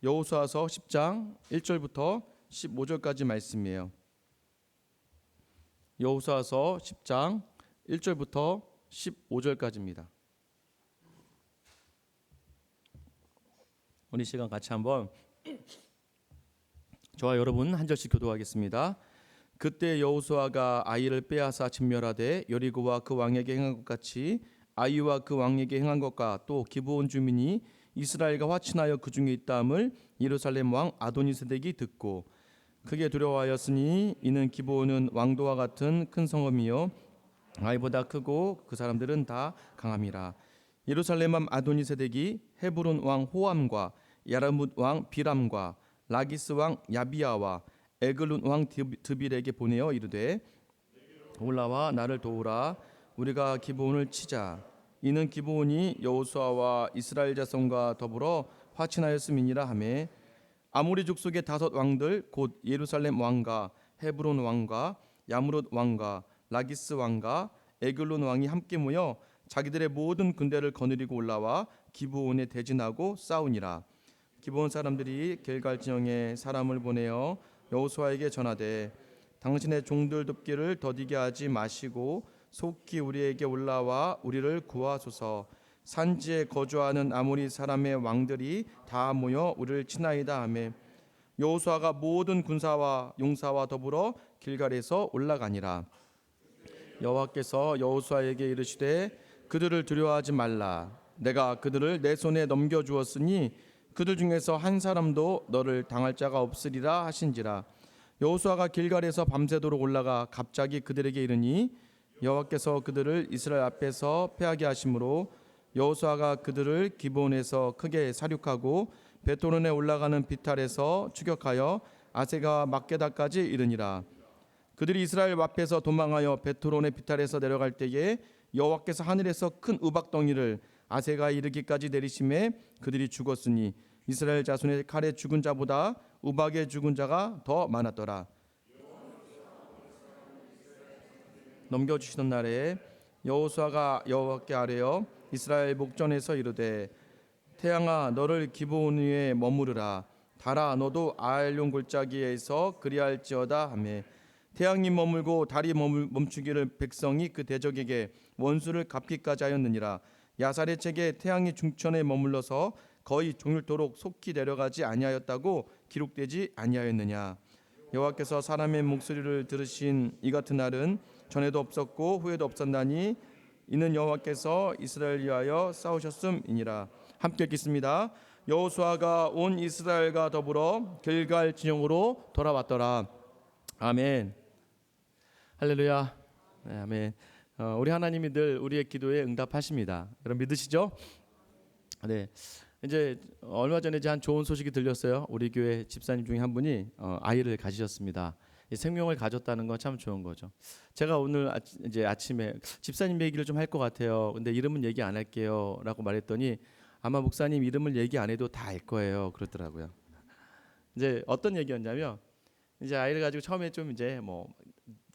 여호수아서 10장 1절부터 15절까지 말씀이에요. 여호수아서 10장 1절부터 15절까지입니다. 오늘 시간 같이 한번 저와 여러분 한 절씩 교도하겠습니다. 그때 여호수아가 아이를 빼앗아 진멸하되 여리고와 그 왕에게 행한 것 같이 아이와 그 왕에게 행한 것과 또 기브온 주민이 이스라엘과 화친하여 그 중에 있다함을 예루살렘 왕 아도니세덱이 듣고 크게 두려워하였으니 이는 기브온은 왕도와 같은 큰 성읍이요 아이보다 크고 그 사람들은 다 강함이라. 예루살렘 왕 아도니세덱이 헤브론 왕 호암과 야르뭇 왕 비람과 라기스 왕 야비아와 에글론 왕 드빌에게 보내어 이르되 올라와 나를 도우라. 우리가 기브온을 치자. 이는 기브온이 여호수아와 이스라엘 자손과 더불어 화친하였음이니라 하매 아모리 족속의 5 왕들 곧 예루살렘 왕과 헤브론 왕과 야무롯 왕과 라기스 왕과 에글론 왕이 함께 모여 자기들의 모든 군대를 거느리고 올라와 기브온에 대진하고 싸우니라. 기브온 사람들이 길갈 지형에 사람을 보내어 여호수아에게 전하되 당신의 종들 돕기를 더디게 하지 마시고 속히 우리에게 올라와 우리를 구하소서. 산지에 거주하는 아모리 사람의 왕들이 다 모여 우리를 치나이다 하매 여호수아가 모든 군사와 용사와 더불어 길갈에서 올라가니라. 여호와께서 여호수아에게 이르시되 그들을 두려워하지 말라. 내가 그들을 내 손에 넘겨주었으니 그들 중에서 한 사람도 너를 당할 자가 없으리라 하신지라. 여호수아가 길갈에서 밤새도록 올라가 갑자기 그들에게 이르니 여호와께서 그들을 이스라엘 앞에서 패하게 하심으로 여호수아가 그들을 기브온에서 크게 사륙하고 베토론에 올라가는 비탈에서 추격하여 아세가 막게다까지 이르니라. 그들이 이스라엘 앞에서 도망하여 베토론의 비탈에서 내려갈 때에 여호와께서 하늘에서 큰 우박덩이를 아세가 이르기까지 내리심에 그들이 죽었으니 이스라엘 자손의 칼에 죽은 자보다 우박에 죽은 자가 더 많았더라. 넘겨주시던 날에 여호수아가 여호와께 아뢰어 이스라엘 목전에서 이르되 태양아 너를 기브온 위에 머무르라. 달아 너도 아알론 골짜기에서 그리할지어다 하매 태양이 머물고 달이 멈추기를 백성이 그 대적에게 원수를 갚기까지 하였느니라. 야살의 책에 태양이 중천에 머물러서 거의 종일토록 속히 내려가지 아니하였다고 기록되지 아니하였느냐. 여호와께서 사람의 목소리를 들으신 이 같은 날은 전에도 없었고 후에도 없었나니 이는 여호와께서 이스라엘 위하여 싸우셨음이니라. 함께 읽겠습니다. 여호수아가 온 이스라엘과 더불어 길갈 진영으로 돌아왔더라. 아멘. 할렐루야. 네, 아멘. 우리 하나님이 늘 우리의 기도에 응답하십니다. 여러분 믿으시죠? 네. 이제 얼마 전에 한 좋은 소식이 들렸어요. 우리 교회 집사님 중에 한 분이 아이를 가지셨습니다. 생명을 가졌다는 건 참 좋은 거죠. 제가 오늘 이제 아침에 집사님 얘기를 좀 할 것 같아요. 근데 이름은 얘기 안 할게요라고 말했더니 아마 목사님 이름을 얘기 안 해도 다 알 거예요. 그러더라고요. 이제 어떤 얘기였냐면 이제 아이를 가지고 처음에 좀 이제 뭐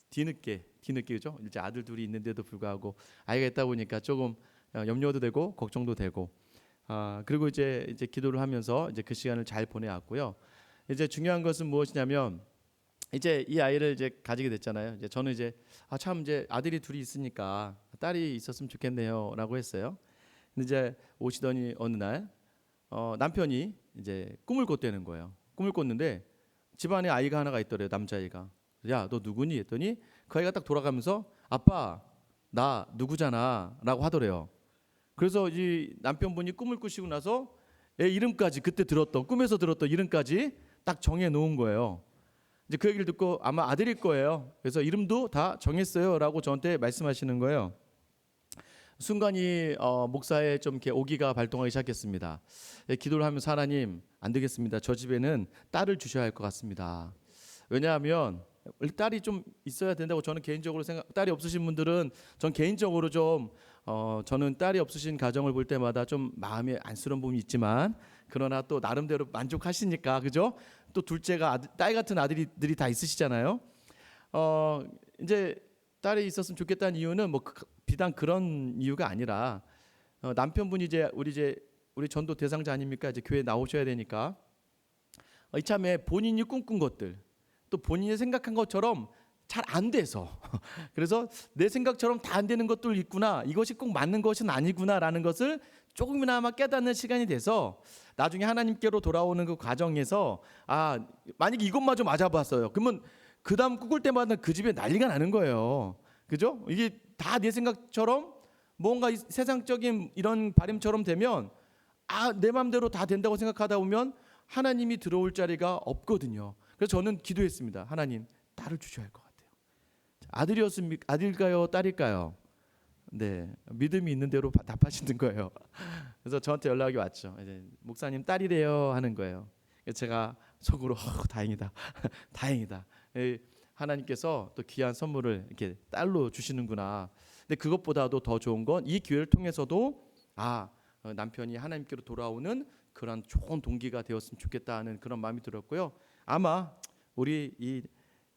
뒤늦게 그죠? 이제 아들 둘이 있는데도 불구하고 아이가 있다 보니까 조금 염려도 되고 걱정도 되고 그리고 이제 기도를 하면서 이제 그 시간을 잘 보내왔고요. 이제 중요한 것은 무엇이냐면 이제 이 아이를 이제 가지게 됐잖아요. 이제 저는 이제 참 이제 아들이 둘이 있으니까 딸이 있었으면 좋겠네요라고 했어요. 근데 이제 오시더니 어느 날 남편이 이제 꿈을 꿨다는 거예요. 꿈을 꿨는데 집안에 아이가 하나가 있더래요. 남자아이가. 야, 너 누구니? 했더니 그 아이가 딱 돌아가면서 아빠, 나 누구잖아라고 하더래요. 그래서 이 남편분이 꿈을 꾸시고 나서 애 이름까지 그때 꿈에서 들었던 이름까지 딱 정해 놓은 거예요. 이제 그 얘기를 듣고 아마 아들일 거예요. 그래서 이름도 다 정했어요라고 저한테 말씀하시는 거예요. 순간이 목사의 좀 이렇게 오기가 발동하기 시작했습니다. 기도를 하면서 하나님 안 되겠습니다. 저 집에는 딸을 주셔야 할 것 같습니다. 왜냐하면 딸이 좀 있어야 된다고 저는 개인적으로 딸이 없으신 분들은 전 개인적으로 좀 저는 딸이 없으신 가정을 볼 때마다 좀 마음에 안쓰러운 부분이 있지만 그러나 또 나름대로 만족하시니까 그죠? 또 둘째가 딸 같은 아들들이 다 있으시잖아요. 이제 딸이 있었으면 좋겠다는 이유는 뭐 비단 그런 이유가 아니라 남편분이 이제 우리 전도 대상자 아닙니까? 이제 교회 나오셔야 되니까 이참에 본인이 꿈꾼 것들 또 본인이 생각한 것처럼 잘 안 돼서 그래서 내 생각처럼 다 안 되는 것들 있구나, 이것이 꼭 맞는 것은 아니구나라는 것을 조금이나마 깨닫는 시간이 돼서 나중에 하나님께로 돌아오는 그 과정에서 만약에 이것마저 맞아봤어요. 그러면 그 다음 꿈꿀 때마다 그 집에 난리가 나는 거예요. 그죠? 이게 다 내 생각처럼 뭔가 세상적인 이런 바램처럼 되면 내 마음대로 다 된다고 생각하다 보면 하나님이 들어올 자리가 없거든요. 그래서 저는 기도했습니다. 하나님, 딸을 주셔야 할 것 같아요. 아들일까요, 딸일까요? 네, 믿음이 있는 대로 답하시는 거예요. 그래서 저한테 연락이 왔죠. 이제 목사님 딸이래요 하는 거예요. 제가 속으로 다행이다, 다행이다. 하나님께서 또 귀한 선물을 이렇게 딸로 주시는구나. 근데 그것보다도 더 좋은 건 이 기회를 통해서도 남편이 하나님께로 돌아오는 그런 좋은 동기가 되었으면 좋겠다 하는 그런 마음이 들었고요. 아마 우리 이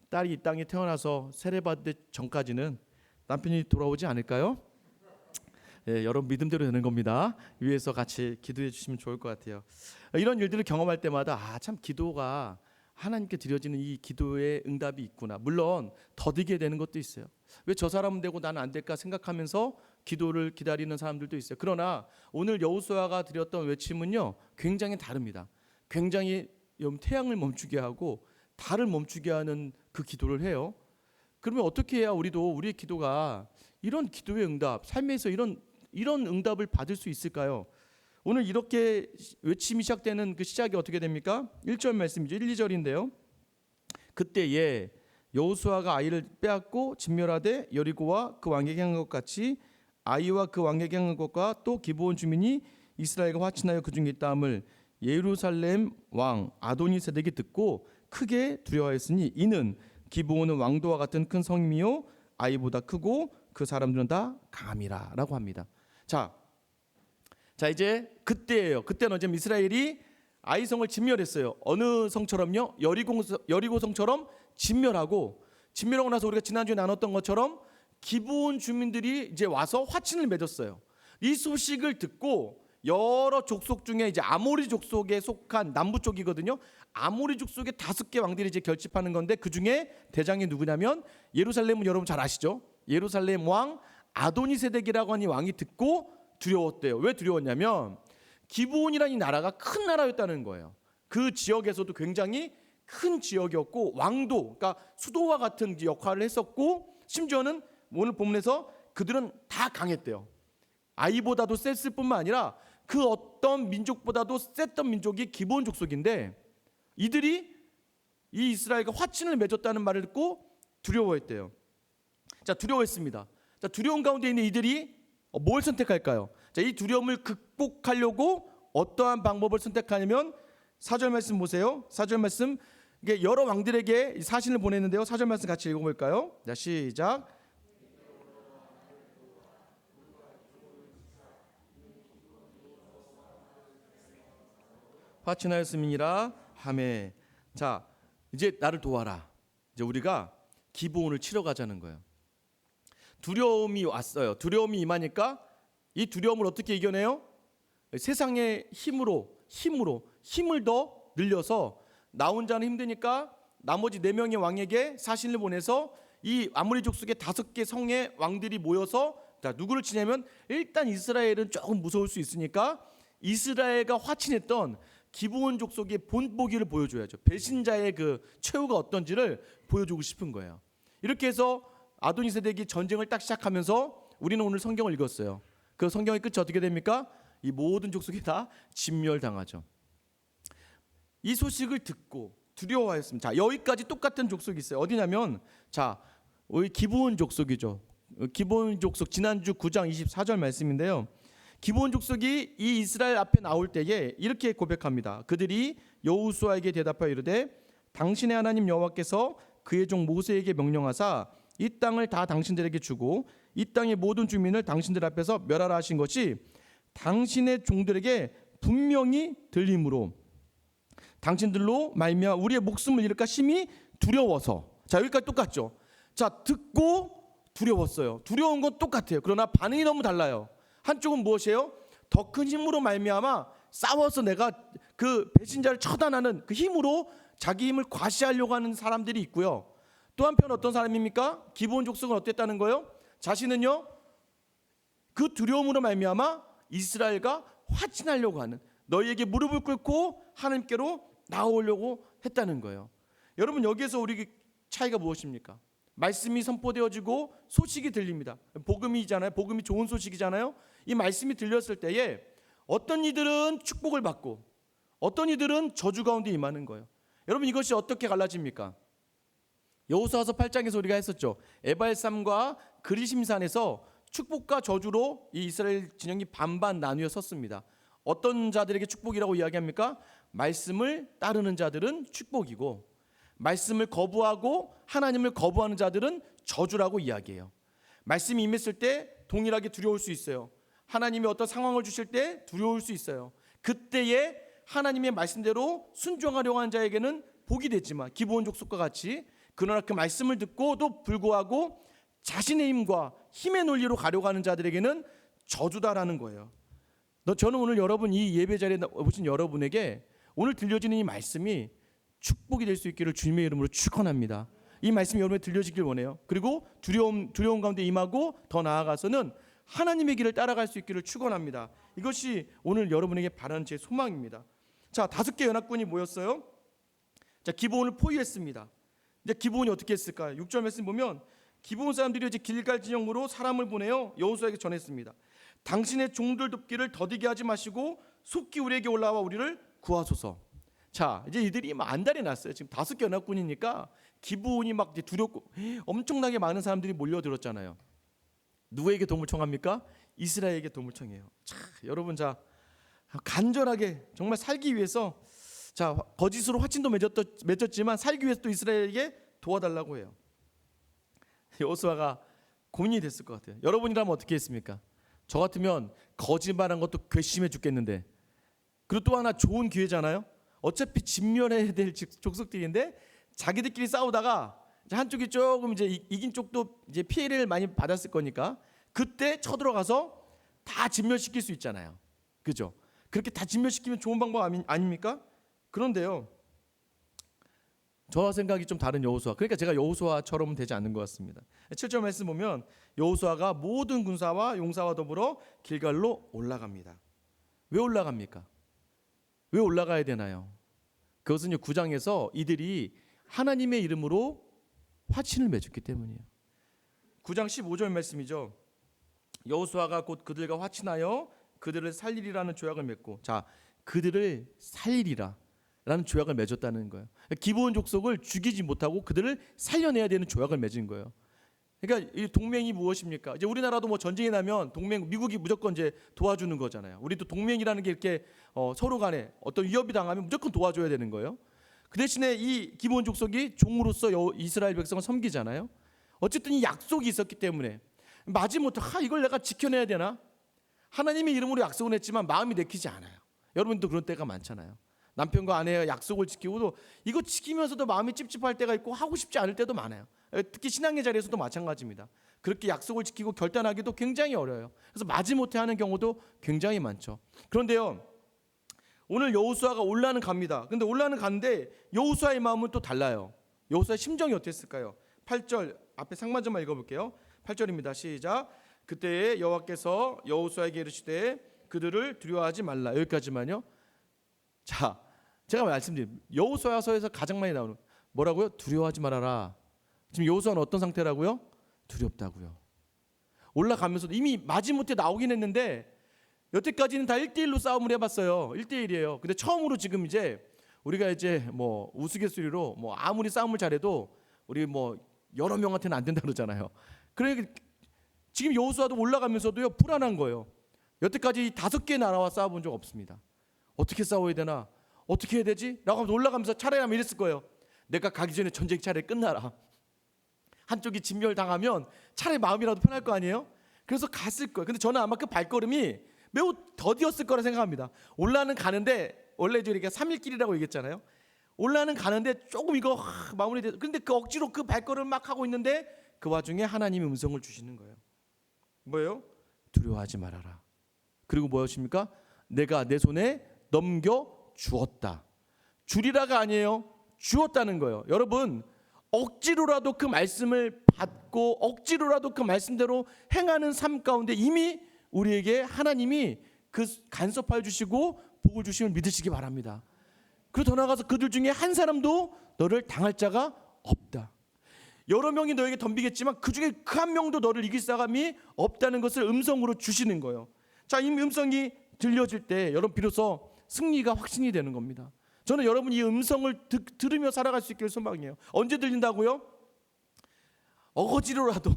딸이 이 땅에 태어나서 세례받을 전까지는 남편이 돌아오지 않을까요? 여러분 믿음대로 되는 겁니다. 위에서 같이 기도해 주시면 좋을 것 같아요. 이런 일들을 경험할 때마다 참 기도가 하나님께 드려지는 이 기도의 응답이 있구나. 물론 더디게 되는 것도 있어요. 왜 저 사람은 되고 나는 안 될까 생각하면서 기도를 기다리는 사람들도 있어요. 그러나 오늘 여호수아가 드렸던 외침은요, 굉장히 다릅니다. 굉장히 태양을 멈추게 하고 달을 멈추게 하는 그 기도를 해요. 그러면 어떻게 해야 우리도 우리의 기도가 이런 기도의 응답, 삶에서 이런 응답을 받을 수 있을까요? 오늘 이렇게 외침이 시작되는 그 시작이 어떻게 됩니까? 1절 말씀이죠. 1, 2절인데요. 그때에 여호수아가 아이를 빼앗고 진멸하되 여리고와 그 왕에게 한 것 같이 아이와 그 왕에게 한 것과 또 기브온 주민이 이스라엘과 화친하여 그 중에 있다함을 예루살렘 왕 아도니세덱이 듣고 크게 두려워했으니 이는 기브온은 왕도와 같은 큰 성이요 아이보다 크고 그 사람들은 다 강함이라라고 합니다. 자 이제 그때예요. 그때는 이제 이스라엘이 아이성을 진멸했어요. 어느 성처럼요? 여리고 성처럼 진멸하고 나서 우리가 지난주에 나눴던 것처럼 기브온 주민들이 이제 와서 화친을 맺었어요. 이 소식을 듣고 여러 족속 중에 이제 아모리 족속에 속한 남부 쪽이거든요. 아모리 족속의 5개 왕들이 이제 결집하는 건데 그 중에 대장이 누구냐면 예루살렘은 여러분 잘 아시죠? 예루살렘 왕 아도니세덱이라고 하는 왕이 듣고 두려웠대요. 왜 두려웠냐면 기브온이라는 이 나라가 큰 나라였다는 거예요. 그 지역에서도 굉장히 큰 지역이었고 왕도, 그러니까 수도와 같은 역할을 했었고 심지어는 오늘 본문에서 그들은 다 강했대요. 아이보다도 셌을 뿐만 아니라 그 어떤 민족보다도 셌던 민족이 기브온 족속인데 이들이 이 이스라엘과 화친을 맺었다는 말을 듣고 두려워했대요. 자, 두려워했습니다. 자, 두려운 가운데 있는 이들이 뭘 선택할까요? 자, 이 두려움을 극복하려고 어떠한 방법을 선택하냐면 4절 말씀 보세요. 4절 말씀, 이게 여러 왕들에게 사신을 보냈는데요. 4절 말씀 같이 읽어볼까요? 자, 시작. 화친하였음이니라 하매. 자, 이제 나를 도와라. 이제 우리가 기브온을 치러 가자는 거예요. 두려움이 왔어요. 두려움이 임하니까 이 두려움을 어떻게 이겨내요? 세상의 힘을 더 늘려서 나 혼자는 힘드니까 나머지 4명의 왕에게 사신을 보내서 이 아모리 족속의 5개 성의 왕들이 모여서 누구를 치냐면 일단 이스라엘은 조금 무서울 수 있으니까 이스라엘과 화친했던 기브온 족속의 본보기를 보여줘야죠. 배신자의 그 최후가 어떤지를 보여주고 싶은 거예요. 이렇게 해서 아도니세덱이 전쟁을 딱 시작하면서 우리는 오늘 성경을 읽었어요. 그 성경의 끝이 어떻게 됩니까? 이 모든 족속이 다 진멸당하죠. 이 소식을 듣고 두려워하였습니다. 자, 여기까지 똑같은 족속이 있어요. 어디냐면 우리 기브온 족속이죠. 기브온 족속 지난주 9장 24절 말씀인데요. 기브온 족속이 이 이스라엘 앞에 나올 때에 이렇게 고백합니다. 그들이 여호수아에게 대답하여 이르되 당신의 하나님 여호와께서 그의 종 모세에게 명령하사 이 땅을 다 당신들에게 주고 이 땅의 모든 주민을 당신들 앞에서 멸하라 하신 것이 당신의 종들에게 분명히 들림으로 당신들로 말미암아 우리의 목숨을 잃을까 심히 두려워서. 자, 여기까지 똑같죠. 자, 듣고 두려웠어요. 두려운 건 똑같아요. 그러나 반응이 너무 달라요. 한쪽은 무엇이에요? 더 큰 힘으로 말미암아 싸워서 내가 그 배신자를 처단하는 그 힘으로 자기 힘을 과시하려고 하는 사람들이 있고요. 또 한편 어떤 사람입니까? 기브온 족속은 어땠다는 거예요? 자신은요 그 두려움으로 말미암아 이스라엘과 화친하려고 하는, 너희에게 무릎을 꿇고 하나님께로 나오려고 했다는 거예요. 여러분, 여기에서 우리 차이가 무엇입니까? 말씀이 선포되어지고 소식이 들립니다. 복음이잖아요. 복음이 좋은 소식이잖아요. 이 말씀이 들렸을 때에 어떤 이들은 축복을 받고 어떤 이들은 저주 가운데 임하는 거예요. 여러분, 이것이 어떻게 갈라집니까? 여호수아서 8장에서 우리가 했었죠. 에발삼과 그리심산에서 축복과 저주로 이 이스라엘 진영이 반반 나뉘어 섰습니다. 어떤 자들에게 축복이라고 이야기합니까? 말씀을 따르는 자들은 축복이고, 말씀을 거부하고 하나님을 거부하는 자들은 저주라고 이야기해요. 말씀이 임했을 때 동일하게 두려울 수 있어요. 하나님이 어떤 상황을 주실 때 두려울 수 있어요. 그때에 하나님의 말씀대로 순종하려고 하는 자에게는 복이 되지만, 기브온 족속과 같이, 그러나 그 말씀을 듣고도 불구하고 자신의 힘과 힘의 논리로 가려고 하는 자들에게는 저주다라는 거예요. 저는 오늘 여러분, 이 예배 자리에 오신 여러분에게 오늘 들려지는 이 말씀이 축복이 될 수 있기를 주님의 이름으로 축원합니다. 이 말씀이 여러분에 들려지길 원해요. 그리고 두려움 가운데 임하고 더 나아가서는 하나님의 길을 따라갈 수 있기를 축원합니다. 이것이 오늘 여러분에게 바라는 제 소망입니다. 자, 5개 연합군이 모였어요. 자, 기브온을 포위했습니다. 이제 기브온이 어떻게 했을까요? 6절 말씀 보면 기브온 사람들이 이제 길갈 진영으로 사람을 보내어 여호수아에게 전했습니다. 당신의 종들 돕기를 더디게 하지 마시고 속히 우리에게 올라와 우리를 구하소서. 자, 이제 이들이 막 안달이 났어요. 지금 5개 연합군이니까 기브온이 막 이제 두렵고 엄청나게 많은 사람들이 몰려들었잖아요. 누구에게 도움을 청합니까? 이스라엘에게 도움을 청해요. 자, 여러분, 자, 간절하게 정말 살기 위해서, 자, 거짓으로 화친도 맺었지만 살기 위해서 또 이스라엘에게 도와달라고 해요. 여호수아가 고민이 됐을 것 같아요. 여러분이라면 어떻게 했습니까? 저 같으면 거짓말한 것도 괘씸해 죽겠는데, 그리고 또 하나 좋은 기회잖아요. 어차피 진멸해야 될 족속들인데 자기들끼리 싸우다가 한쪽이 조금 이제 이긴 쪽도 이제 피해를 많이 받았을 거니까 그때 쳐들어가서 다 진멸시킬 수 있잖아요. 그죠? 그렇게 다 진멸시키면 좋은 방법 아닙니까? 그런데요, 저와 생각이 좀 다른 여호수아. 그러니까 제가 여호수아처럼은 되지 않는 것 같습니다. 7절 말씀 보면 여호수아가 모든 군사와 용사와 더불어 길갈로 올라갑니다. 왜 올라갑니까? 왜 올라가야 되나요? 그것은 9장에서 이들이 하나님의 이름으로 화친을 맺었기 때문이에요. 9장 15절 말씀이죠. 여호수아가 곧 그들과 화친하여 그들을 살리리라는 조약을 맺고, 자, 그들을 살리리라 라는 조약을 맺었다는 거예요. 기브온 족속을 죽이지 못하고 그들을 살려내야 되는 조약을 맺은 거예요. 그러니까 이 동맹이 무엇입니까? 이제 우리나라도 뭐 전쟁이 나면 동맹, 미국이 무조건 이제 도와주는 거잖아요. 우리도 동맹이라는 게 이렇게 서로 간에 어떤 위협이 당하면 무조건 도와줘야 되는 거예요. 그 대신에 이 기브온 족속이 종으로서 이스라엘 백성을 섬기잖아요. 어쨌든 이 약속이 있었기 때문에 마지못해 이걸 내가 지켜내야 되나? 하나님의 이름으로 약속은 했지만 마음이 내키지 않아요. 여러분도 그런 때가 많잖아요. 남편과 아내의 약속을 지키고도 이거 지키면서도 마음이 찝찝할 때가 있고 하고 싶지 않을 때도 많아요. 특히 신앙의 자리에서도 마찬가지입니다. 그렇게 약속을 지키고 결단하기도 굉장히 어려워요. 그래서 마지못해 하는 경우도 굉장히 많죠. 그런데요, 오늘 여호수아가 올라는 갑니다. 근데 올라는 가는데 여호수아의 마음은 또 달라요. 여호수아의 심정이 어땠을까요? 8절 앞에 상반절만 읽어볼게요. 8절입니다. 시작. 그때에 여호와께서 여호수아에게 이르시되 그들을 두려워하지 말라. 여기까지만요. 자, 제가 말씀드린 여호수아서에서 가장 많이 나오는 뭐라고요? 두려워하지 말아라. 지금 여호수아는 어떤 상태라고요? 두렵다고요. 올라가면서도 이미 마지못해 나오긴 했는데 여태까지는 다 1대1로 싸움을 해봤어요. 1대1이에요. 근데 처음으로 지금 이제 우리가 이제 뭐 우스갯소리로 뭐 아무리 싸움을 잘해도 우리 뭐 여러 명한테는 안 된다 그러잖아요. 그러니까 지금 여호수아도 올라가면서도요 불안한 거예요. 여태까지 5개 나라와 싸워본 적 없습니다. 어떻게 싸워야 되나? 어떻게 해야 되지? 라고 하면서 올라가면서 차라리 하면 이랬을 거예요. 내가 가기 전에 전쟁이 차라리 끝나라. 한쪽이 진멸당하면 차라리 마음이라도 편할 거 아니에요? 그래서 갔을 거예요. 근데 저는 아마 그 발걸음이 매우 더디었을 거라 생각합니다. 올라는 가는데 원래 이렇게 3일 길이라고 얘기했잖아요. 올라는 가는데 조금 이거 마무리돼. 근데 그 억지로 그 발걸음 막 하고 있는데 그 와중에 하나님의 음성을 주시는 거예요. 뭐예요? 두려워하지 말아라. 그리고 무엇입니까? 내가 내 손에 넘겨 주었다. 주리라가 아니에요. 주었다는 거예요. 여러분, 억지로라도 그 말씀을 받고 억지로라도 그 말씀대로 행하는 삶 가운데 이미 우리에게 하나님이 그 간섭하여 주시고 복을 주심을 믿으시기 바랍니다. 그리고 더 나아가서 그들 중에 한 사람도 너를 당할 자가 없다. 여러 명이 너에게 덤비겠지만 그 중에 그 한 명도 너를 이길 사람이 없다는 것을 음성으로 주시는 거예요. 자, 이 음성이 들려질 때 여러분 비로소 승리가 확신이 되는 겁니다. 저는 여러분 이 음성을 들으며 살아갈 수 있기를 소망해요. 언제 들린다고요? 억지로라도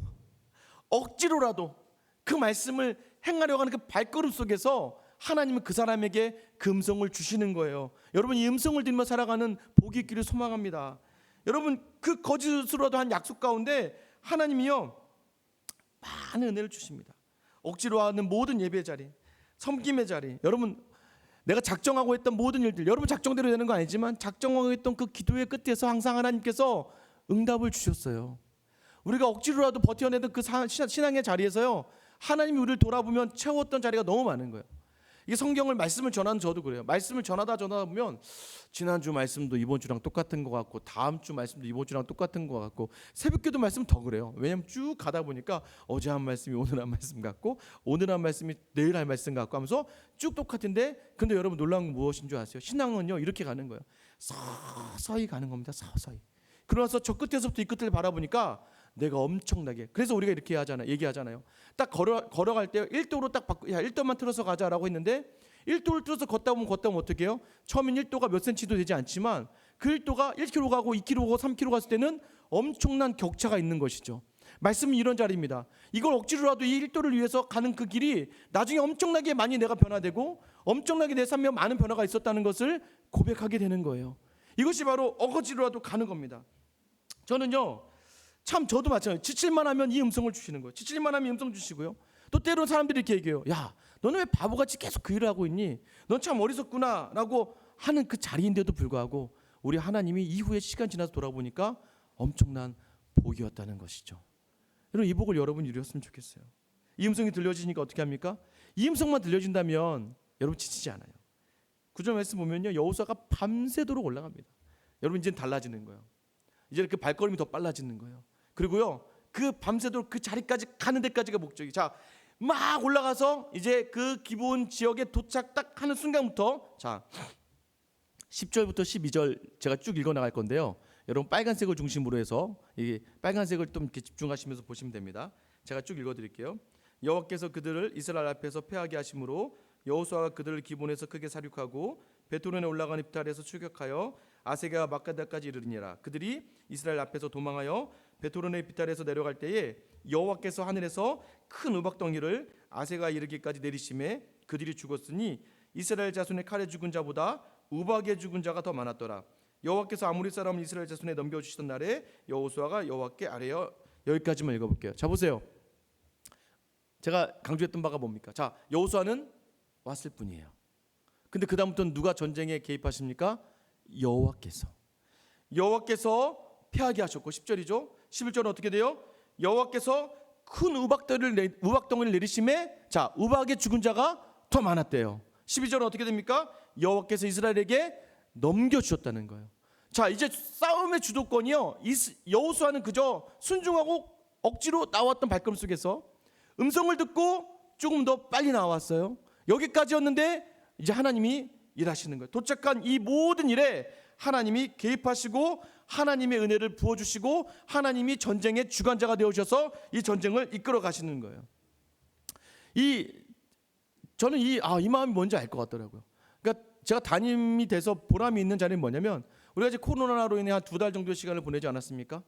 그 말씀을 행하려고 하는 그 발걸음 속에서 하나님은 그 사람에게 그 음성을 주시는 거예요. 여러분 이 음성을 들으며 살아가는 복이 있기를 소망합니다. 여러분 그 거짓으로라도 한 약속 가운데 하나님이요 많은 은혜를 주십니다. 억지로 하는 모든 예배 자리, 섬김의 자리, 여러분 내가 작정하고 했던 모든 일들, 여러분 작정대로 되는 거 아니지만 작정하고 했던 그 기도의 끝에서 항상 하나님께서 응답을 주셨어요. 우리가 억지로라도 버텨내던 그 신앙의 자리에서요 하나님이 우리를 돌아보면 채웠던 자리가 너무 많은 거예요. 이게 성경을 말씀을 전하는 저도 그래요. 말씀을 전하다 보면 지난주 말씀도 이번 주랑 똑같은 것 같고 다음 주 말씀도 이번 주랑 똑같은 것 같고 새벽기도 말씀 더 그래요. 왜냐하면 쭉 가다 보니까 어제 한 말씀이 오늘 한 말씀 같고 오늘 한 말씀이 내일 할 말씀 같고 하면서 쭉 똑같은데 근데 여러분 놀라운 건 무엇인 줄 아세요? 신앙은요 이렇게 가는 거예요. 서서히 가는 겁니다. 서서히. 그러면서 저 끝에서부터 이 끝을 바라보니까 내가 엄청나게, 그래서 우리가 이렇게 얘기하잖아요. 딱 걸어갈 때 1도로 딱 바꾸, 야 1도만 틀어서 가자라고 했는데 1도를 틀어서 걷다 보면 어떻게 해요? 처음엔 1도가 몇 센치도 되지 않지만 그 1도가 1km 가고 2km 가고 3km 갔을 때는 엄청난 격차가 있는 것이죠. 말씀은 이런 자리입니다. 이걸 억지로라도 이 1도를 위해서 가는 그 길이 나중에 엄청나게 많이 내가 변화되고 엄청나게 내 삶에 많은 변화가 있었다는 것을 고백하게 되는 거예요. 이것이 바로 억지로라도 가는 겁니다. 저는요 참 저도 마찬가지예요. 지칠만 하면 이 음성을 주시는 거예요. 지칠만 하면 이 음성 주시고요. 또 때로는 사람들이 이렇게 얘기해요. 야, 너는 왜 바보같이 계속 그 일을 하고 있니? 넌 참 어리석구나 라고 하는 그 자리인데도 불구하고 우리 하나님이 이후에 시간 지나서 돌아보니까 엄청난 복이었다는 것이죠. 여러분 이 복을 여러분이 누렸으면 좋겠어요. 이 음성이 들려지니까 어떻게 합니까? 이 음성만 들려진다면 여러분 지치지 않아요. 9절 말씀 보면요 여호수아가 밤새도록 올라갑니다. 여러분 이제는 달라지는 거예요. 이제 그 발걸음이 더 빨라지는 거예요. 그리고요 그 밤새도록 그 자리까지 가는 데까지가 목적이. 자, 막 올라가서 이제 그 기본 지역에 도착 딱 하는 순간부터 자 10절부터 12절 제가 쭉 읽어 나갈 건데요. 여러분 빨간색을 중심으로 해서 이 빨간색을 좀 이렇게 집중하시면서 보시면 됩니다. 제가 쭉 읽어 드릴게요. 여호와께서 그들을 이스라엘 앞에서 패하게 하심으로 여호수아가 그들을 기본에서 크게 사륙하고 베토론에 올라간 입탈에서 출격하여 아세가와 막가다까지 이르니라. 그들이 이스라엘 앞에서 도망하여 베토론의 비탈에서 내려갈 때에 여호와께서 하늘에서 큰 우박덩이를 아세가 이르기까지 내리심에 그들이 죽었으니 이스라엘 자손의 칼에 죽은 자보다 우박에 죽은 자가 더 많았더라. 여호와께서 아모리 사람을 이스라엘 자손에 넘겨주시던 날에 여호수아가 여호와께 아뢰어. 여기까지만 읽어볼게요. 자 보세요. 제가 강조했던 바가 뭡니까? 자 여호수아는 왔을 뿐이에요. 근데 그 다음부터는 누가 전쟁에 개입하십니까? 여호와께서 패하게 하셨고 10절이죠. 11절은 어떻게 돼요? 여호와께서 큰 우박덩이를 내리심에 자 우박에 죽은 자가 더 많았대요. 12절은 어떻게 됩니까? 여호와께서 이스라엘에게 넘겨주셨다는 거예요. 자 이제 싸움의 주도권이요 여호수아는 그저 순종하고 억지로 나왔던 발걸음 속에서 음성을 듣고 조금 더 빨리 나왔어요. 여기까지였는데 이제 하나님이 일하시는 거예요. 도착한 이 모든 일에 하나님이 개입하시고 하나님의 은혜를 부어주시고 하나님이 전쟁의 주관자가 되어주셔서 이 전쟁을 이끌어 가시는 거예요. 저는 이 마음이 뭔지 알 것 같더라고요. 그러니까 제가 담임이 돼서 보람이 있는 자리는 뭐냐면 우리가 이제 코로나로 인해 한 2달 정도의 시간을 보내지 않았습니까?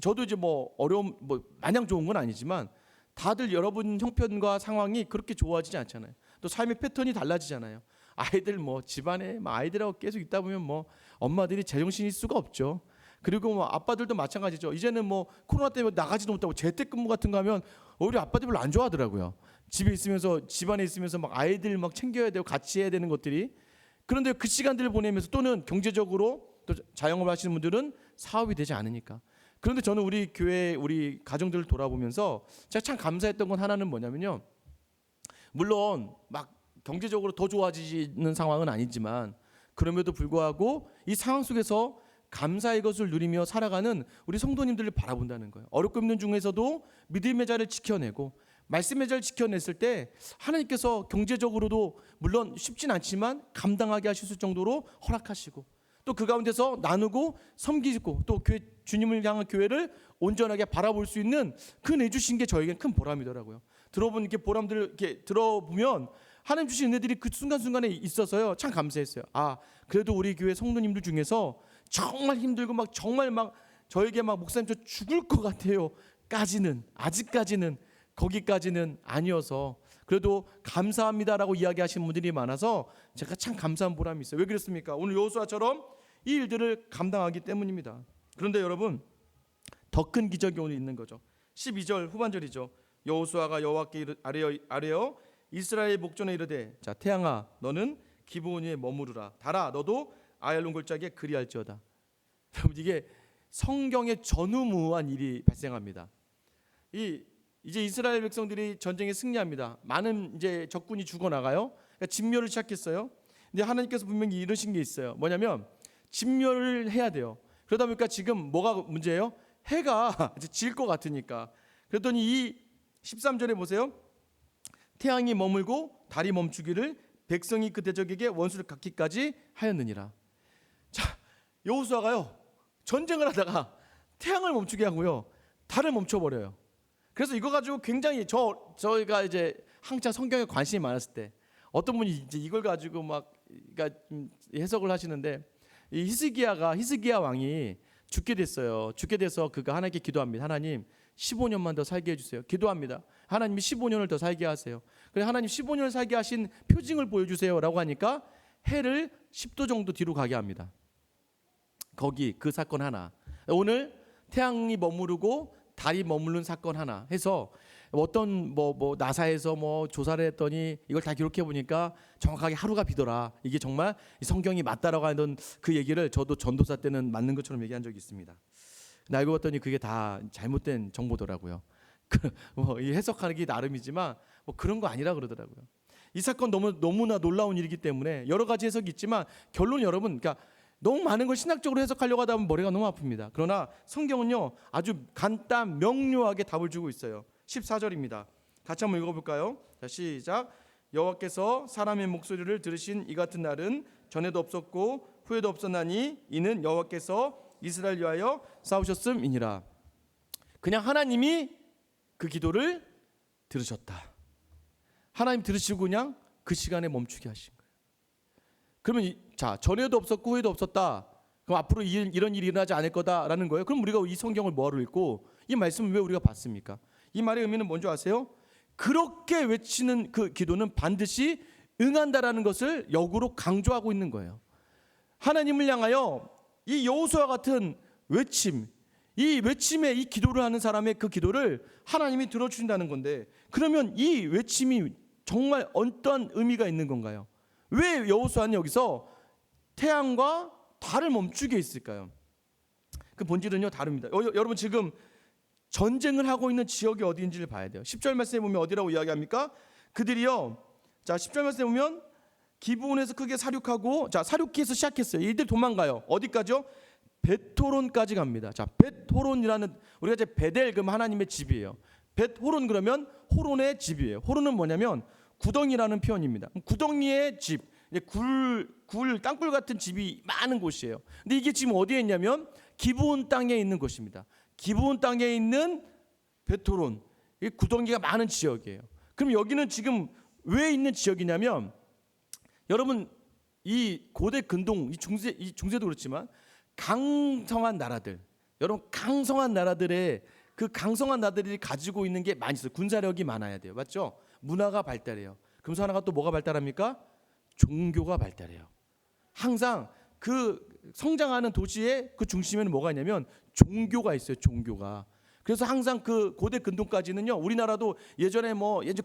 저도 이제 어려움 마냥 좋은 건 아니지만 다들 여러분 형편과 상황이 그렇게 좋아지지 않잖아요. 또 삶의 패턴이 달라지잖아요. 아이들 집안에 아이들하고 계속 있다 보면 엄마들이 제정신일 수가 없죠. 그리고 아빠들도 마찬가지죠. 이제는 코로나 때문에 나가지도 못하고 재택근무 같은 거 하면 오히려 아빠들이 별로 안 좋아하더라고요. 집에 있으면서 집안에 있으면서 아이들 챙겨야 되고 같이 해야 되는 것들이. 그런데 그 시간들을 보내면서 또는 경제적으로 또 자영업 하시는 분들은 사업이 되지 않으니까. 그런데 저는 우리 교회 우리 가정들을 돌아보면서 제가 참 감사했던 건 하나는 뭐냐면요. 물론 경제적으로 더 좋아지는 상황은 아니지만 그럼에도 불구하고 이 상황 속에서 감사의 것을 누리며 살아가는 우리 성도님들을 바라본다는 거예요. 어렵고 힘든 중에서도 믿음의 자를 지켜내고 말씀의 자를 지켜냈을 때 하나님께서 경제적으로도 물론 쉽진 않지만 감당하게 하실 정도로 허락하시고 또 그 가운데서 나누고 섬기고 또 교회, 주님을 향한 교회를 온전하게 바라볼 수 있는 그 내주신 게 저에겐 큰 보람이더라고요. 들어보는 이렇게 보람들을 이렇게 들어보면 하나님 주신 은혜들이 그 순간순간에 있어서요 참 감사했어요. 아 그래도 우리 교회 성도님들 중에서 정말 힘들고 막 정말 막 저에게 막 목사님 저 죽을 것 같아요 까지는 아직까지는 거기까지는 아니어서 그래도 감사합니다라고 이야기하시는 분들이 많아서 제가 참 감사한 보람이 있어요. 왜 그랬습니까? 오늘 여호수아처럼 이 일들을 감당하기 때문입니다. 그런데 여러분 더 큰 기적이 오늘 있는 거죠. 12절 후반절이죠. 여호수아가 여호와께 아뢰어 이스라엘 목전에 이르되 자 태양아 너는 기브온 위에 머무르라 달아 너도 아얄론 골짜기에 그리할지어다. 여러분 이게 성경의 전후무한 일이 발생합니다. 이제 이스라엘 백성들이 전쟁에 승리합니다. 많은 이제 적군이 죽어나가요. 그러니까 진멸을 시작했어요. 근데 하나님께서 분명히 이러신 게 있어요. 뭐냐면 진멸을 해야 돼요. 그러다 보니까 지금 뭐가 문제예요? 해가 이제 질 것 같으니까. 그랬더니 이 13절에 보세요. 태양이 머물고 달이 멈추기를 백성이 그 대적에게 원수를 갚기까지 하였느니라. 자, 여호수아가요 전쟁을 하다가 태양을 멈추게 하고요 달을 멈춰버려요. 그래서 이거 가지고 굉장히 저희가 이제 한창 성경에 관심이 많았을 때 어떤 분이 이제 이걸 가지고 막 그러니까 해석을 하시는데 이 히스기야 왕이 죽게 됐어요. 죽게 돼서 그가 하나님께 기도합니다. 하나님 15년만 더 살게 해주세요. 기도합니다. 하나님이 15년을 더 살게 하세요. 그래 하나님 15년을 살게 하신 표징을 보여주세요라고 하니까 해를 10도 정도 뒤로 가게 합니다. 거기 그 사건 하나. 오늘 태양이 머무르고 달이 머무른 사건 하나 해서 어떤 뭐 나사에서 뭐 조사를 했더니 이걸 다 기록해 보니까 정확하게 하루가 비더라. 이게 정말 성경이 맞다라고 하던 그 얘기를 저도 전도사 때는 맞는 것처럼 얘기한 적이 있습니다. 알고 봤더니 그게 다 잘못된 정보더라고요. 뭐 이 해석하기 나름이지만 뭐 그런 거 아니라 그러더라고요. 이 사건 너무나 놀라운 일이기 때문에 여러 가지 해석이 있지만 결론 여러분 그러니까 너무 많은 걸 신학적으로 해석하려고 하다 보면 머리가 너무 아픕니다. 그러나 성경은요 아주 간단 명료하게 답을 주고 있어요. 14절입니다. 같이 한번 읽어볼까요? 자, 시작. 여호와께서 사람의 목소리를 들으신 이 같은 날은 전에도 없었고 후에도 없었나니 이는 여호와께서 이스라엘 위하여 싸우셨음이니라. 그냥 하나님이 그 기도를 들으셨다. 하나님 들으시고 그냥 그 시간에 멈추게 하신 거예요. 그러면 자 전에도 없었고 후에도 없었다. 그럼 앞으로 이런 일이 일어나지 않을 거다라는 거예요. 그럼 우리가 이 성경을 뭐하러 읽고 이 말씀을 왜 우리가 봤습니까? 이 말의 의미는 뭔지 아세요? 그렇게 외치는 그 기도는 반드시 응한다라는 것을 역으로 강조하고 있는 거예요. 하나님을 향하여 이 여호수아 같은 외침, 이 외침에 이 기도를 하는 사람의 그 기도를 하나님이 들어주신다는 건데 그러면 이 외침이 정말 어떤 의미가 있는 건가요? 왜 여호수아는 여기서 태양과 달을 멈추게 했을까요? 그 본질은요 다릅니다. 여러분 지금 전쟁을 하고 있는 지역이 어디인지를 봐야 돼요. 10절 말씀에 보면 어디라고 이야기합니까? 그들이요. 자 10절 말씀에 보면 기브온에서 크게 사륙하고 자 사륙기에서 시작했어요. 이들 도망가요. 어디까지요? 벳호론까지 갑니다. 자 벳호론이라는 우리가 이제 베델 그럼 하나님의 집이에요. 벳호론 그러면 호론의 집이에요. 호론은 뭐냐면 구덩이라는 표현입니다. 구덩이의 집, 땅굴 같은 집이 많은 곳이에요. 근데 이게 지금 어디에 있냐면 기브온 땅에 있는 곳입니다. 기브온 땅에 있는 벳호론, 이 구덩이가 많은 지역이에요. 그럼 여기는 지금 왜 있는 지역이냐면 여러분 이 고대 근동, 이 중세도 그렇지만 강성한 나라들, 여러분 강성한 나라들의 그 강성한 나라들이 가지고 있는 게 많이 있어요. 군사력이 많아야 돼요, 맞죠? 문화가 발달해요. 그러면서 하나가 또 뭐가 발달합니까? 종교가 발달해요. 항상 그 성장하는 도시의 그 중심에는 뭐가 있냐면 종교가 있어요. 종교가. 그래서 항상 그 고대 근동까지는요. 우리나라도 예전에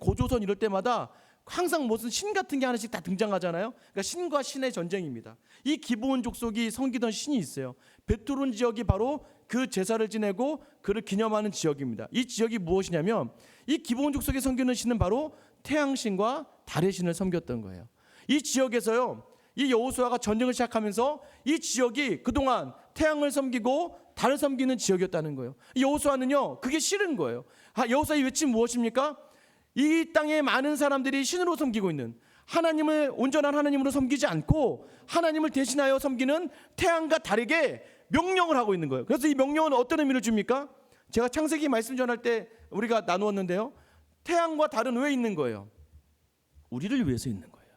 고조선 이럴 때마다 항상 무슨 신 같은 게 하나씩 다 등장하잖아요. 그러니까 신과 신의 전쟁입니다. 이 기브온 족속이 섬기던 신이 있어요. 벳호론 지역이 바로 그 제사를 지내고 그를 기념하는 지역입니다. 이 지역이 무엇이냐면 이 기브온 족속이 섬기는 신은 바로 태양신과 달의 신을 섬겼던 거예요. 이 지역에서요, 이 여호수아가 전쟁을 시작하면서 이 지역이 그동안 태양을 섬기고 달을 섬기는 지역이었다는 거예요. 여호수아는요, 그게 싫은 거예요. 여호수아의 외침 무엇입니까? 이 땅에 많은 사람들이 신으로 섬기고 있는, 하나님을 온전한 하나님으로 섬기지 않고 하나님을 대신하여 섬기는 태양과 달에게 명령을 하고 있는 거예요. 그래서 이 명령은 어떤 의미를 줍니까? 제가 창세기 말씀 전할 때 우리가 나누었는데요, 태양과 달은 왜 있는 거예요? 우리를 위해서 있는 거예요.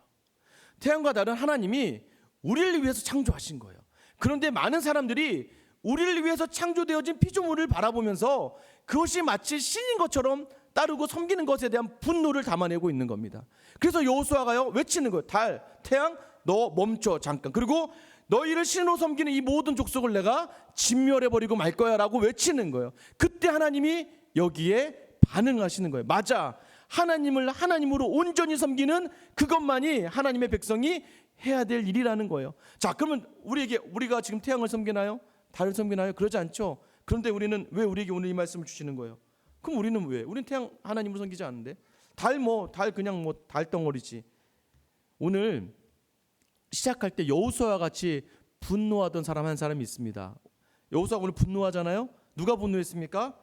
태양과 달은 하나님이 우리를 위해서 창조하신 거예요. 그런데 많은 사람들이 우리를 위해서 창조되어진 피조물을 바라보면서 그것이 마치 신인 것처럼 따르고 섬기는 것에 대한 분노를 담아내고 있는 겁니다. 그래서 여호수아가요, 외치는 거예요. 달, 태양, 너 멈춰 잠깐. 그리고 너희를 신으로 섬기는 이 모든 족속을 내가 진멸해버리고 말 거야 라고 외치는 거예요. 그때 하나님이 여기에 반응하시는 거예요. 맞아, 하나님을 하나님으로 온전히 섬기는 그것만이 하나님의 백성이 해야 될 일이라는 거예요. 자, 그러면 우리가 지금 태양을 섬기나요? 달을 섬기나요? 그러지 않죠. 그런데 우리는 왜 우리에게 오늘 이 말씀을 주시는 거예요? 그럼 우리는 왜? 우리는 태양 하나님으로 섬기지 않는데? 달 그냥 달덩어리지. 오늘 시작할 때 여호수아와 같이 분노하던 사람 한 사람이 있습니다. 여호수아가 오늘 분노하잖아요. 누가 분노했습니까?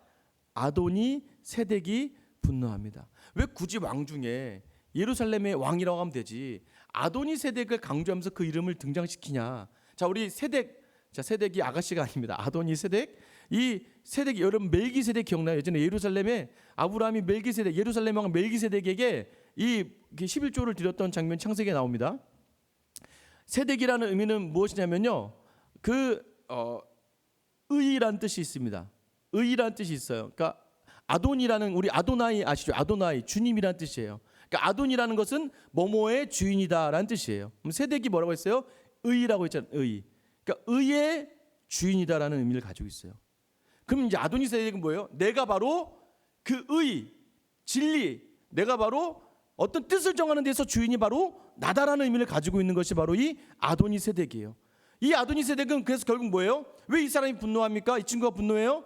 아도니 세덱이 분노합니다. 왜 굳이 왕 중에 예루살렘의 왕이라고 하면 되지 아도니 세덱을 강조하면서 그 이름을 등장시키냐? 자, 우리 세덱이 아가씨가 아닙니다. 아도니 세덱. 이 세덱이, 여러분 멜기세덱 기억나요? 예전에 예루살렘에 아브라함이 예루살렘 왕 멜기세덱에게 이 11조를 드렸던 장면 창세기에 나옵니다. 세덱이라는 의미는 무엇이냐면요, 의란 뜻이 있습니다. 의란 뜻이 있어요. 그러니까 아돈이라는, 우리 아도나이 아시죠? 아도나이, 주님이란 뜻이에요. 그러니까 아돈이라는 것은 뭐뭐의 주인이다라는 뜻이에요. 그럼 세덱이 뭐라고 했어요? 의라고 했잖아요. 의. 그러니까 의의 주인이다라는 의미를 가지고 있어요. 그럼 이제 아도니 세덱은 뭐예요? 내가 바로 그 의, 진리, 내가 바로 어떤 뜻을 정하는 데서 주인이 바로 나다라는 의미를 가지고 있는 것이 바로 이 아도니 세덱이에요. 이 아도니 세덱은 그래서 결국 뭐예요? 왜 이 사람이 분노합니까? 이 친구가 분노해요?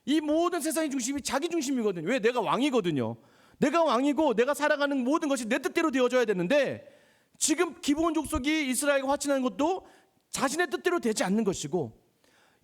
이 모든 세상의 중심이 자기 중심이거든요. 왜? 내가 왕이거든요. 내가 왕이고 내가 살아가는 모든 것이 내 뜻대로 되어져야 되는데, 지금 기브온 족속이 이스라엘과 화친하는 것도 자신의 뜻대로 되지 않는 것이고,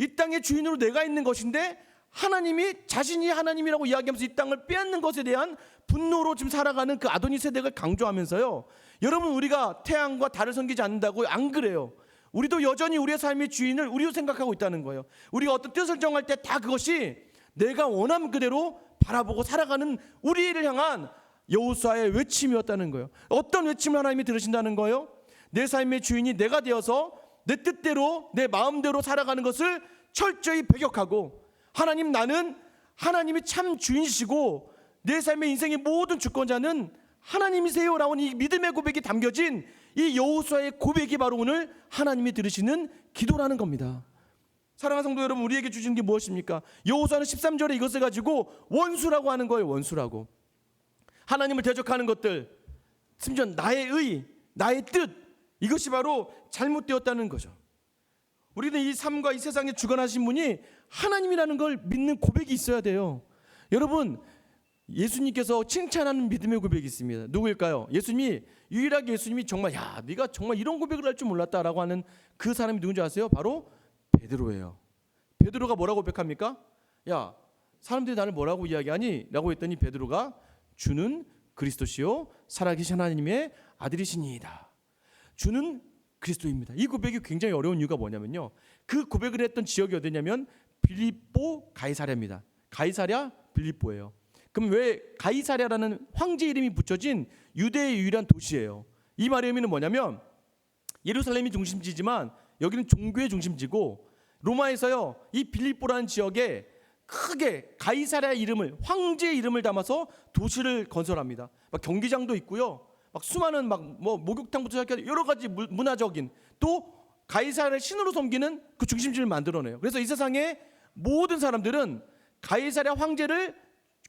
이 땅의 주인으로 내가 있는 것인데 하나님이 자신이 하나님이라고 이야기하면서 이 땅을 빼앗는 것에 대한 분노로 지금 살아가는 그 아도니 세덱을 강조하면서요, 여러분 우리가 태양과 달을 섬기지 않는다고 안 그래요. 우리도 여전히 우리의 삶의 주인을 우리로 생각하고 있다는 거예요. 우리가 어떤 뜻을 정할 때 다 그것이 내가 원함 그대로 바라보고 살아가는 우리를 향한 여호수아의 외침이었다는 거예요. 어떤 외침을 하나님이 들으신다는 거예요? 내 삶의 주인이 내가 되어서 내 뜻대로 내 마음대로 살아가는 것을 철저히 배격하고, 하나님, 나는 하나님이 참 주인이시고 내 삶의 인생의 모든 주권자는 하나님이세요라고 이 믿음의 고백이 담겨진 이 여호수아의 고백이 바로 오늘 하나님이 들으시는 기도라는 겁니다. 사랑하는 성도 여러분, 우리에게 주신 게 무엇입니까? 여호수아는 13절에 이것을 가지고 원수라고 하는 거예요. 원수라고. 하나님을 대적하는 것들, 심지어 나의 의, 나의 뜻, 이것이 바로 잘못되었다는 거죠. 우리는 이 삶과 이 세상에 주관하신 분이 하나님이라는 걸 믿는 고백이 있어야 돼요. 여러분, 예수님께서 칭찬하는 믿음의 고백이 있습니다. 누구일까요? 유일하게 예수님이 정말, 야, 네가 정말 이런 고백을 할 줄 몰랐다라고 하는 그 사람이 누군지 아세요? 바로 베드로예요. 베드로가 뭐라고 고백합니까? 야, 사람들이 나를 뭐라고 이야기하니? 라고 했더니 베드로가 주는 그리스도시요 살아계신 하나님의 아들이시니이다. 주는 그리스도입니다. 이 고백이 굉장히 어려운 이유가 뭐냐면요, 그 고백을 했던 지역이 어디냐면 빌립보 가이사랴입니다. 가이사랴 빌립보예요. 그럼 왜 가이사랴라는 황제 이름이 붙여진 유대의 유일한 도시예요. 이 말의 의미는 뭐냐면, 예루살렘이 중심지지만 여기는 종교의 중심지고, 로마에서요 이 빌립보라는 지역에 크게 가이사랴 이름을, 황제의 이름을 담아서 도시를 건설합니다. 막 경기장도 있고요, 막 수많은 목욕탕부터 시작해서 여러 가지 문화적인, 또 가이사랴를 신으로 섬기는 그 중심지를 만들어내요. 그래서 이 세상의 모든 사람들은 가이사랴 황제를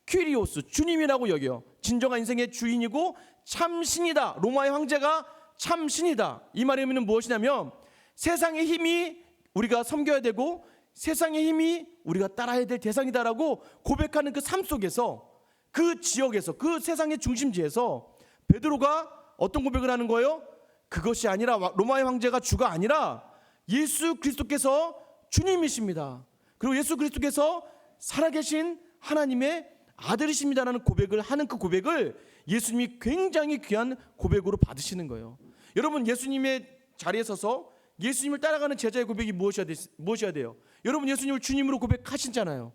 퀴리오스, 주님이라고 여겨요. 진정한 인생의 주인이고 참 신이다. 로마의 황제가 참 신이다. 이 말의 의미는 무엇이냐면, 세상의 힘이 우리가 섬겨야 되고 세상의 힘이 우리가 따라야 될 대상이다라고 고백하는 그 삶 속에서, 그 지역에서, 그 세상의 중심지에서 베드로가 어떤 고백을 하는 거예요? 그것이 아니라 로마의 황제가 주가 아니라 예수 그리스도께서 주님이십니다. 그리고 예수 그리스도께서 살아계신 하나님의 아들이십니다라는 고백을 하는 그 고백을 예수님이 굉장히 귀한 고백으로 받으시는 거예요. 여러분, 예수님의 자리에 서서 예수님을 따라가는 제자의 고백이 무엇이어야 돼요? 여러분, 예수님을 주님으로 고백하시잖아요.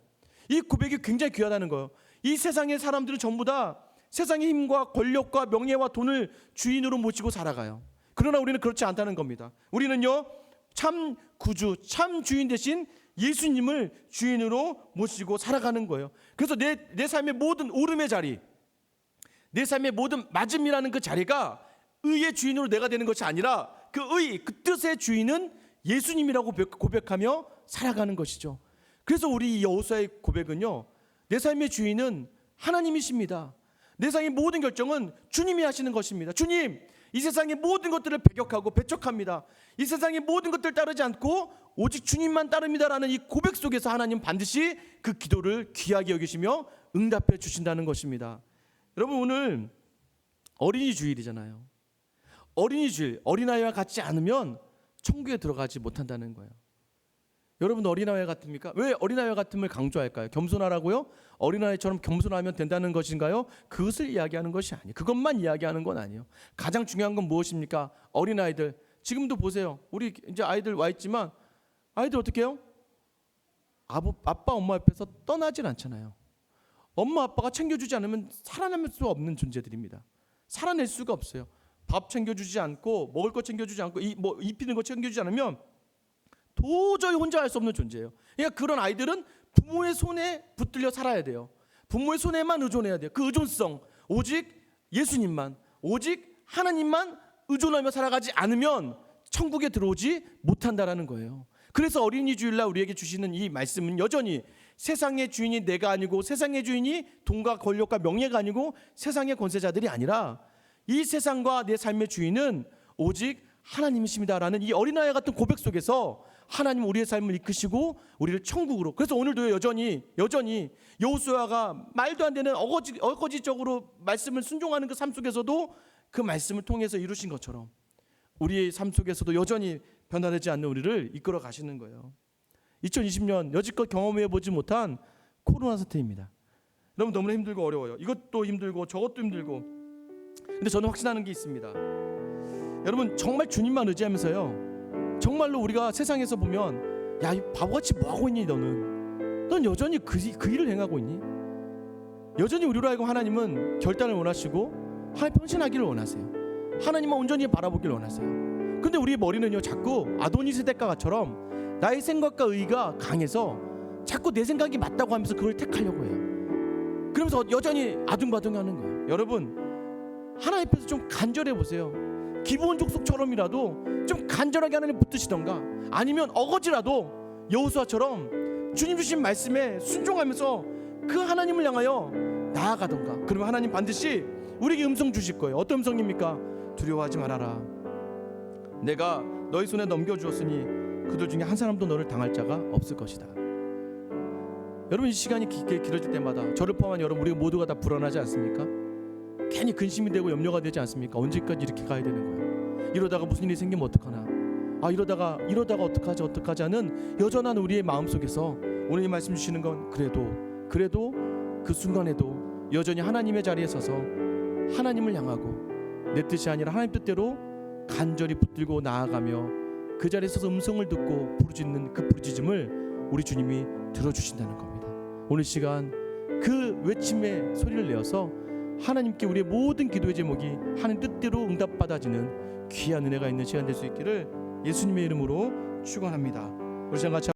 이 고백이 굉장히 귀하다는 거예요. 이 세상의 사람들은 전부 다 세상의 힘과 권력과 명예와 돈을 주인으로 모시고 살아가요. 그러나 우리는 그렇지 않다는 겁니다. 우리는요, 참 구주, 참 주인 대신 예수님을 주인으로 모시고 살아가는 거예요. 그래서 내 삶의 모든 오름의 자리, 내 삶의 모든 맞음이라는 그 자리가 의의 주인으로 내가 되는 것이 아니라 그 의, 그 뜻의 주인은 예수님이라고 고백하며 살아가는 것이죠. 그래서 우리 여호수아의 고백은요, 내 삶의 주인은 하나님이십니다. 내 삶의 모든 결정은 주님이 하시는 것입니다. 주님, 이 세상의 모든 것들을 배격하고 배척합니다. 이 세상의 모든 것들을 따르지 않고 오직 주님만 따릅니다라는 이 고백 속에서 하나님 반드시 그 기도를 귀하게 여기시며 응답해 주신다는 것입니다. 여러분, 오늘 어린이 주일이잖아요. 어린이 주일, 어린아이와 같지 않으면 천국에 들어가지 못한다는 거예요. 여러분, 어린아이와 같습니까? 왜 어린아이와 같음을 강조할까요? 겸손하라고요? 어린아이처럼 겸손하면 된다는 것인가요? 그것을 이야기하는 것이 아니에요. 그것만 이야기하는 건 아니에요. 가장 중요한 건 무엇입니까? 어린아이들, 지금도 보세요. 우리 이제 아이들 와 있지만 아이들 어떻게 해요? 아빠 엄마 옆에서 떠나질 않잖아요. 엄마 아빠가 챙겨주지 않으면 살아남을 수 없는 존재들입니다. 살아낼 수가 없어요. 밥 챙겨주지 않고, 먹을 거 챙겨주지 않고, 입히는 거 챙겨주지 않으면 도저히 혼자 할 수 없는 존재예요. 그러니까 그런 아이들은 부모의 손에 붙들려 살아야 돼요. 부모의 손에만 의존해야 돼요. 그 의존성, 오직 예수님만, 오직 하나님만 의존하며 살아가지 않으면 천국에 들어오지 못한다라는 거예요. 그래서 어린이 주일날 우리에게 주시는 이 말씀은 여전히 세상의 주인이 내가 아니고, 세상의 주인이 돈과 권력과 명예가 아니고 세상의 권세자들이 아니라 이 세상과 내 삶의 주인은 오직 하나님이십니다라는 이 어린아이 같은 고백 속에서 하나님 우리의 삶을 이끄시고 우리를 천국으로. 그래서 오늘도 여전히 여호수아가 말도 안 되는 어거지적으로 말씀을 순종하는 그 삶 속에서도 그 말씀을 통해서 이루신 것처럼 우리의 삶 속에서도 여전히 변화되지 않는 우리를 이끌어 가시는 거예요. 2020년 여지껏 경험해 보지 못한 코로나 사태입니다. 여러분, 너무나 힘들고 어려워요. 이것도 힘들고 저것도 힘들고. 근데 저는 확신하는 게 있습니다. 여러분, 정말 주님만 의지하면서요, 정말로 우리가 세상에서 보면 야, 이 바보같이 뭐하고 있니 넌 여전히 그 일을 행하고 있니? 여전히 우리로 하여금 하나님은 결단을 원하시고 하나님 평신하기를 원하세요. 하나님만 온전히 바라보기를 원하세요. 근데 우리의 머리는요, 자꾸 아도니스 대가처럼 나의 생각과 의가 강해서 자꾸 내 생각이 맞다고 하면서 그걸 택하려고 해요. 그러면서 여전히 아둥바둥하는 거예요. 여러분, 하나님 앞에서 좀 간절해 보세요. 기브온 족속처럼이라도 좀 간절하게 하나님 붙드시던가, 아니면 어거지라도 여호수아처럼 주님 주신 말씀에 순종하면서 그 하나님을 향하여 나아가던가. 그러면 하나님 반드시 우리에게 음성 주실 거예요. 어떤 음성입니까? 두려워하지 말아라. 내가 너희 손에 넘겨주었으니 그들 중에 한 사람도 너를 당할 자가 없을 것이다. 여러분, 이 시간이 길어질 때마다 저를 포함한 여러분, 우리 모두가 다 불안하지 않습니까? 괜히 근심이 되고 염려가 되지 않습니까? 언제까지 이렇게 가야 되는 거예요? 이러다가 무슨 일이 생기면 어떡하나? 이러다가 어떡하지 하는 여전한 우리의 마음 속에서 오늘 이 말씀 주시는 건 그래도 그 순간에도 여전히 하나님의 자리에 서서 하나님을 향하고 내 뜻이 아니라 하나님 뜻대로 간절히 붙들고 나아가며 그 자리에 서서 음성을 듣고 부르짖는 그 부르짖음을 우리 주님이 들어주신다는 겁니다. 오늘 시간 그 외침의 소리를 내어서 하나님께 우리의 모든 기도의 제목이 하나님 뜻대로 응답받아지는 귀한 은혜가 있는 시간 될 수 있기를 예수님의 이름으로 축원합니다. 우리 시간 같이